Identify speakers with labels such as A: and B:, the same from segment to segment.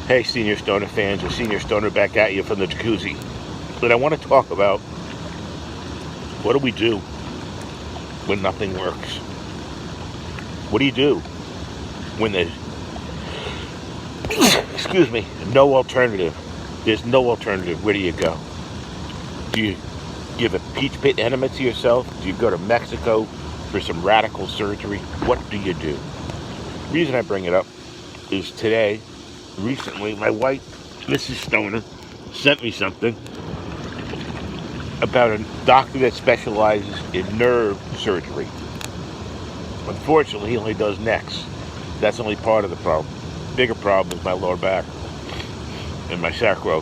A: Hey, Senior Stoner fans, it's Senior Stoner back at you from the Jacuzzi. But I want to talk about what do we do when nothing works? What do you do when there's, excuse me, no alternative? There's no alternative. Where do you go? Do you give a peach pit enema to yourself? Do you go to Mexico for some radical surgery? What do you do? The reason I bring it up is recently, my wife, Mrs. Stoner, sent me something about a doctor that specializes in nerve surgery. Unfortunately, he only does necks. That's only part of the problem. Bigger problem is my lower back and my sacro,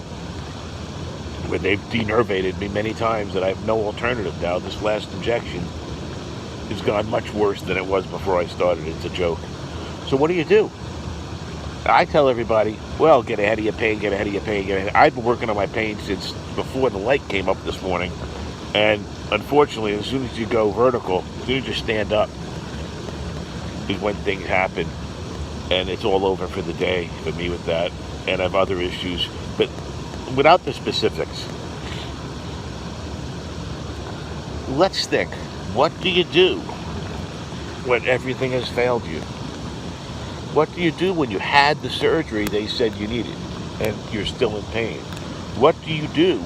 A: where they've denervated me many times that I have no alternative now. This last injection has gone much worse than it was before I started. It's a joke. So what do you do? I tell everybody, well, get ahead of your pain, get ahead of your pain, get ahead. I've been working on my pain since before the light came up this morning. And unfortunately, as soon as you go vertical, as soon as you stand up, is when things happen. And it's all over for the day for me with that. And I have other issues. But without the specifics, let's think. What do you do when everything has failed you? What do you do when you had the surgery they said you needed and you're still in pain? What do you do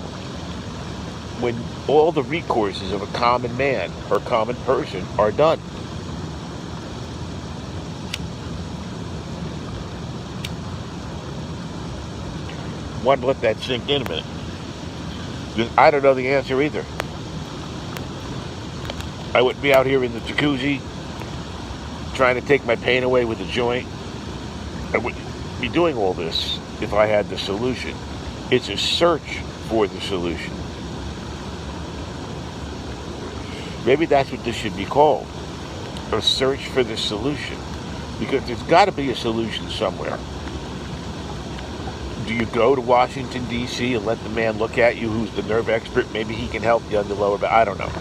A: when all the recourses of a common man or common person are done? Want to let that sink in a minute. I don't know the answer either. I wouldn't be out here in the jacuzzi trying to take my pain away with a joint. I wouldn't be doing all this if I had the solution. It's a search for the solution. Maybe that's what this should be called. A search for the solution. Because there's got to be a solution somewhere. Do you go to Washington, D.C. and let the man look at you who's the nerve expert? Maybe he can help you on the lower back. I don't know.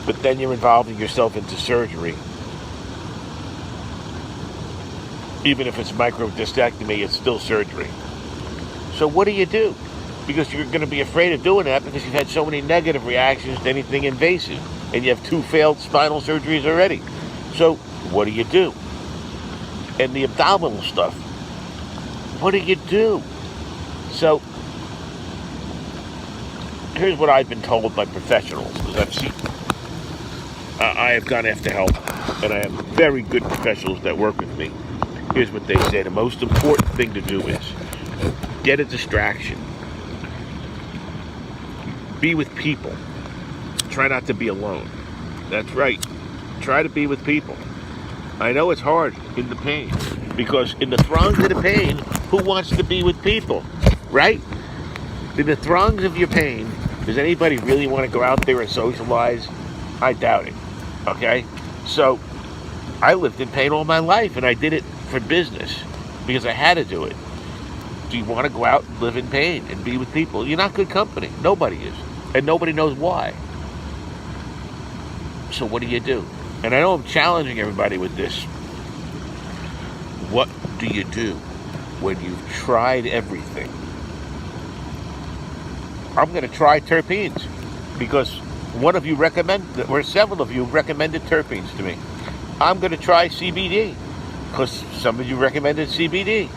A: But then you're involving yourself into surgery. Even if it's microdiscectomy, it's still surgery. So what do you do? Because you're going to be afraid of doing that because you've had so many negative reactions to anything invasive. And you have 2 failed spinal surgeries already. So what do you do? And the abdominal stuff, what do you do? So here's what I've been told by professionals, because I have gone after help, and I have very good professionals that work with me. Here's what they say. The most important thing to do is get a distraction. Be with people. Try not to be alone. That's right. Try to be with people. I know it's hard in the pain, because in the throngs of the pain, who wants to be with people, right? In the throngs of your pain, does anybody really want to go out there and socialize? I doubt it, okay? So I lived in pain all my life, and I did it for business because I had to do it. Do you want to go out and live in pain and be with people? You're not good company. Nobody is. And nobody knows why. So what do you do? And I know I'm challenging everybody with this. What do you do when you've tried everything? I'm going to try terpenes because one of you recommended, or several of you recommended terpenes to me. I'm going to try CBD because some of you recommended CBD.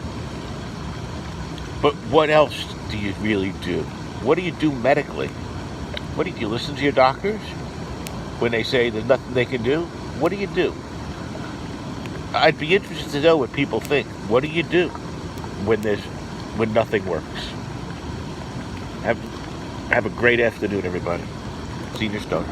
A: But what else do you really do? What do you do medically? What do you listen to your doctors when they say there's nothing they can do? What do you do? I'd be interested to know what people think. What do you do when nothing works? Have a great afternoon, everybody. Senior Stoner.